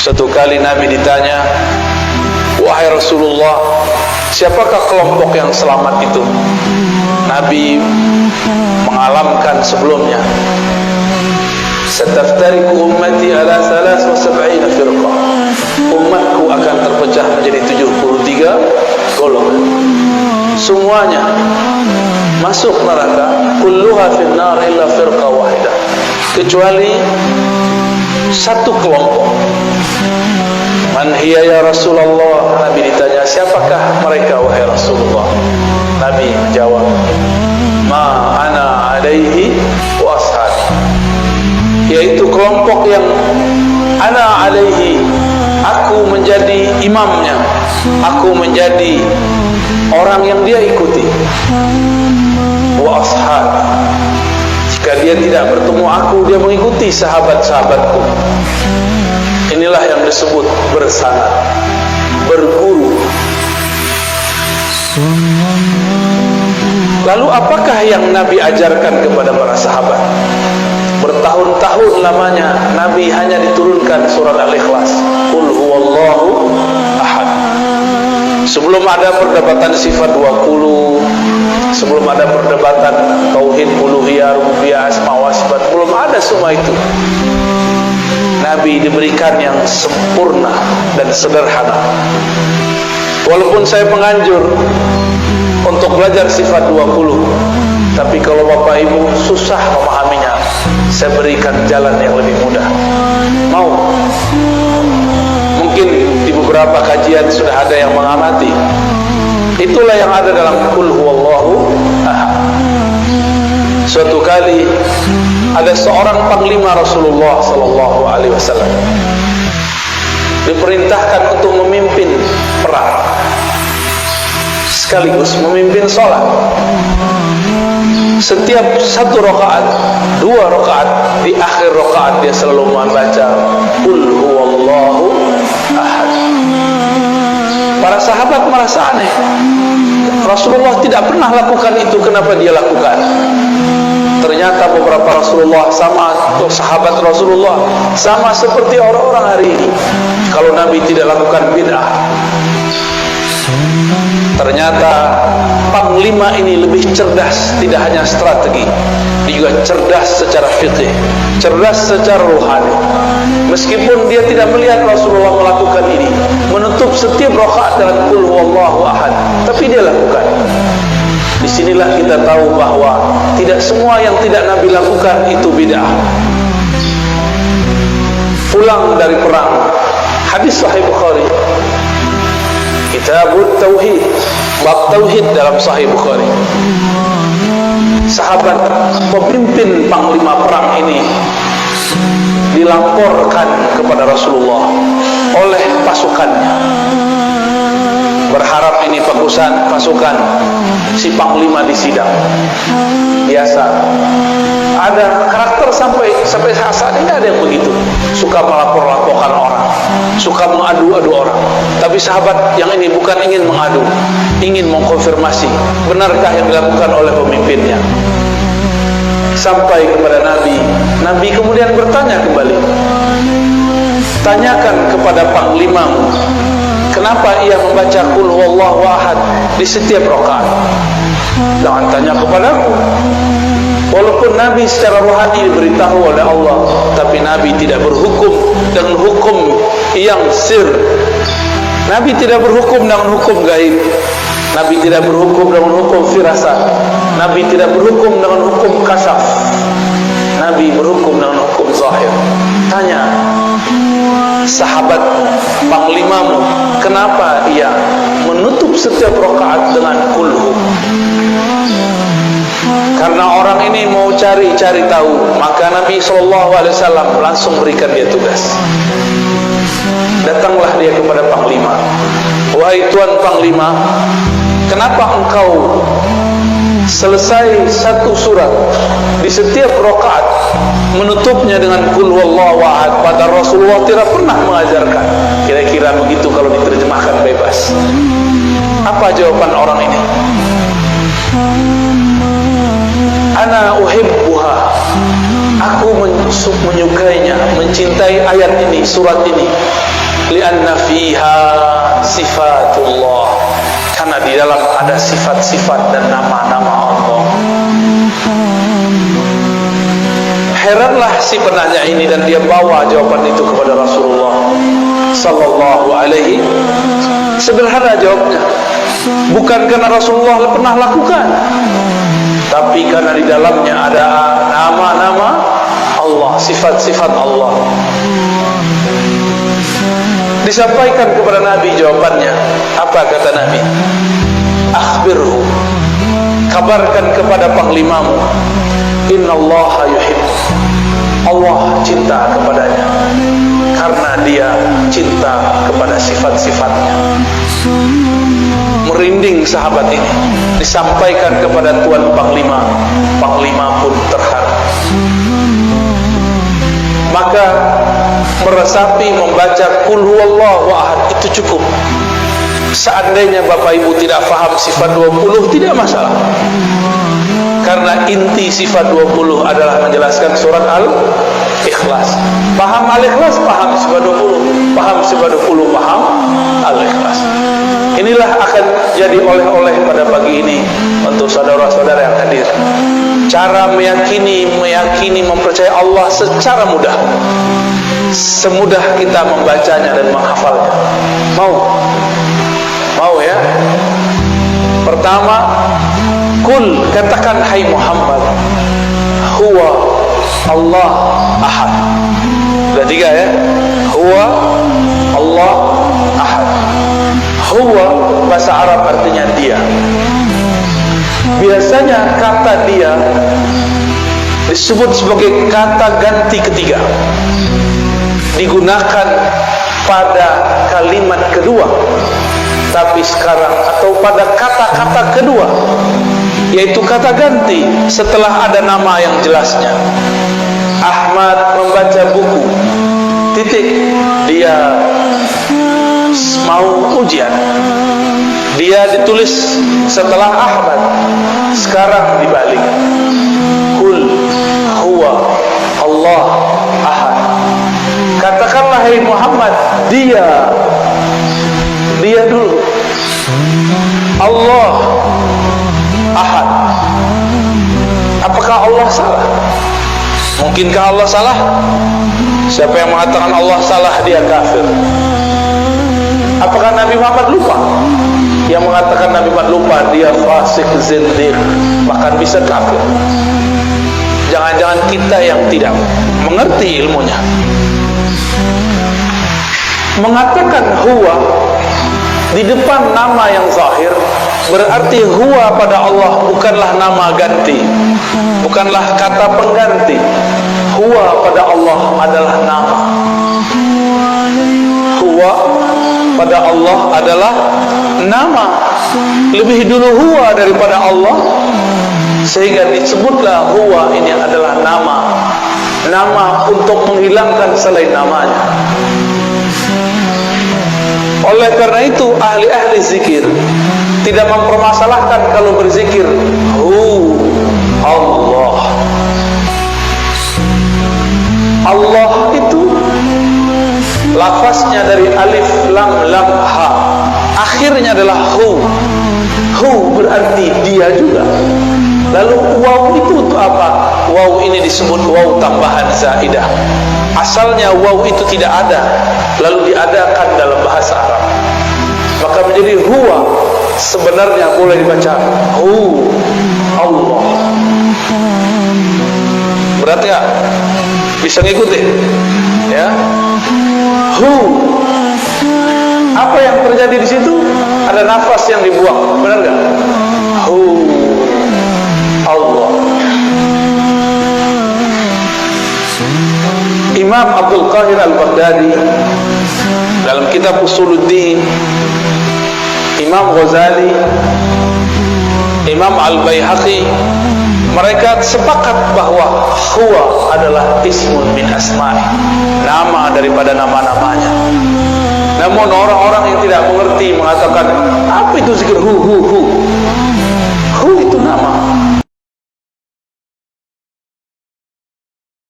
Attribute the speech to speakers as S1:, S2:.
S1: Suatu kali Nabi ditanya, "Wahai Rasulullah, siapakah kelompok yang selamat itu?" Nabi mengalamkan sebelumnya, "Sataftariqu ummati ala 73 firqah." Umatku akan terpecah menjadi 73 golongan. Semuanya masuk neraka, kulluha finnar illa firqah wahidah, kecuali satu kelompok. Man hiya ya Rasulullah? Nabi ditanya, siapakah mereka wahai Rasulullah? Nabi menjawab, ma ana alaihi wa ashabi, yaitu kelompok yang ana alaihi, aku menjadi imamnya, aku menjadi orang yang dia ikuti. Wa ashabi, jika dia tidak bertemu aku, dia mengikuti sahabat-sahabatku. Inilah yang disebut bersanad, berguru. Lalu apakah yang Nabi ajarkan kepada para sahabat? Bertahun-tahun lamanya Nabi hanya diturunkan surat Al-Ikhlas, Qul huwallahu ahad. Sebelum ada perdebatan sifat 20, sebelum ada perdebatan tauhid, uluhiyah, rububiyah, asma wa sifat, belum ada semua itu. Nabi diberikan yang sempurna dan sederhana. Walaupun saya penganjur untuk belajar sifat 20, tapi kalau Bapak Ibu susah memahaminya, saya berikan jalan yang lebih mudah. Mau? Mungkin di beberapa kajian sudah ada yang mengamati. Itulah yang ada dalam Qul huwallahu ahad. Suatu kali ada seorang panglima Rasulullah sallallahu alaihi wasallam diperintahkan untuk memimpin perang sekaligus memimpin sholat. Setiap satu rakaat, 2 rakaat, di akhir rakaat dia selalu membaca Qul huwallahu ahad. Para sahabat merasa aneh, Rasulullah tidak pernah lakukan itu, kenapa dia lakukan? Ternyata beberapa Rasulullah sama sahabat Rasulullah sama seperti orang-orang hari ini. Kalau Nabi tidak lakukan bid'ah. Ternyata panglima ini lebih cerdas, tidak hanya strategi, dia juga cerdas secara fikih, cerdas secara rohani. Meskipun dia tidak melihat Rasulullah melakukan ini, menutup setiap rakaat dengan Qul huwallahu ahad, tapi dia lakukan. Disinilah kita tahu bahwa tidak semua yang tidak Nabi lakukan itu bid'ah. Pulang dari perang, hadis Sahih Bukhari, Kitabut Tauhid, bab tauhid dalam Sahih Bukhari. Sahabat pemimpin panglima perang ini dilaporkan kepada Rasulullah oleh pasukannya, berharap ini pasukan si panglima disidang. Biasa ada karakter sampai saat ini ada yang begitu, suka melapor-laporkan orang, suka mengadu-adu orang. Tapi sahabat yang ini bukan ingin mengadu, ingin mengkonfirmasi benarkah yang dilakukan oleh pemimpinnya. Sampai kepada Nabi, Nabi kemudian bertanya kembali, tanyakan kepada panglimamu, kenapa ia membaca Qul huwallahu ahad di setiap rakaat? Jangan tanya kepadaku. Walaupun Nabi secara rohani diberitahu oleh Allah, tapi Nabi tidak berhukum dengan hukum yang sir. Nabi tidak berhukum dengan hukum gaib. Nabi tidak berhukum dengan hukum firasat. Nabi tidak berhukum dengan hukum kasyaf. Nabi berhukum dengan hukum zahir. Tanya sahabat panglimamu, kenapa ia menutup setiap rakaat dengan kulhu? Karena orang ini mau cari tahu, maka Nabi SAW langsung berikan dia tugas. Datanglah dia kepada panglima, wahai tuan panglima, kenapa engkau selesai satu surat di setiap rakaat menutupnya dengan Qul huwallahu ahad, padahal Rasulullah tidak pernah mengajarkan? Kira-kira begitu kalau diterjemahkan bebas. Apa jawaban orang ini? Ana uhibbuha, aku menyukainya, mencintai ayat ini, surat ini. lianna fiha sifatullah, karena di dalam ada sifat-sifat dan nama-nama Allah. Heranlah si penanya ini, dan dia bawa jawaban itu kepada Rasulullah sallallahu alaihi. Sederhana jawabnya, bukan karena Rasulullah pernah lakukan, tapi karena di dalamnya ada nama-nama Allah, sifat-sifat Allah. Disampaikan kepada Nabi jawabannya. Apa kata Nabi? Akhbirhu, kabarkan kepada panglimamu, innallaha yuhibbu, Allah cinta kepadanya, karena dia cinta kepada sifat-sifatnya. Merinding sahabat ini, disampaikan kepada Tuan Panglima. Panglima pun terharu. Maka meresapi membaca Qul huwallahu ahad itu cukup. Seandainya Bapak Ibu tidak faham sifat 20, tidak masalah, karena inti sifat 20 adalah menjelaskan surat Al-Ikhlas. Paham Al-Ikhlas, paham sifat 20. Paham sifat 20, paham Al-Ikhlas. Inilah akan jadi oleh-oleh pada pagi ini untuk saudara-saudara yang hadir. Cara meyakini, mempercayai Allah secara mudah, semudah kita membacanya dan menghafalnya. Mau ya? Pertama, Qul, katakan hai Muhammad, huwa Allah ahad. Sudah 3 ya. Huwa Allah ahad. Huwa bahasa Arab artinya dia. Biasanya kata dia disebut sebagai kata ganti ketiga, digunakan pada kalimat kedua. Tapi sekarang, atau pada kata-kata kedua, yaitu kata ganti setelah ada nama yang jelasnya. Ahmad membaca buku, titik, dia mau ujian, dia ditulis setelah Ahmad. Sekarang dibalik, Qul huwa Allah ahad. Katakanlah hai Muhammad, dia dulu, Allah ahad. Apakah Allah salah? Mungkinkah Allah salah? Siapa yang mengatakan Allah salah, dia kafir. Apakah Nabi Muhammad lupa? Yang mengatakan Nabi Muhammad lupa, dia fasik, zindiq, bahkan bisa kafir. Jangan-jangan kita yang tidak mengerti ilmunya. Mengatakan huwa di depan nama yang zahir, berarti huwa pada Allah bukanlah nama ganti, bukanlah kata pengganti. Huwa pada Allah adalah nama. Huwa pada Allah adalah nama. Lebih dulu huwa daripada Allah, sehingga disebutlah huwa ini adalah nama. Nama untuk menghilangkan selain namanya. Oleh karena itu ahli-ahli zikir tidak mempermasalahkan kalau berzikir Allah. Allah itu lafaznya dari alif lam lam ha, akhirnya adalah hu. Hu berarti dia juga. Lalu waw itu untuk apa? Waw ini disebut waw tambahan zaidah. Asalnya waw itu tidak ada, lalu diadakan dalam bahasa Arab, maka menjadi huwa. Sebenarnya boleh dibaca hu Allah. Berat gak? Bisa ngikuti? Ya. Hu. Apa yang terjadi di situ? Ada nafas yang dibuang, benar gak? Hu Allah. Imam Abdul Qahir Al-Baghdadi dalam kitab Usuluddin, Imam Ghazali, Imam Al-Baihaqi, mereka sepakat bahwa huwa adalah ismun min asma'i, nama daripada nama-namanya. Namun orang-orang yang tidak mengerti mengatakan, apa itu zikir hu.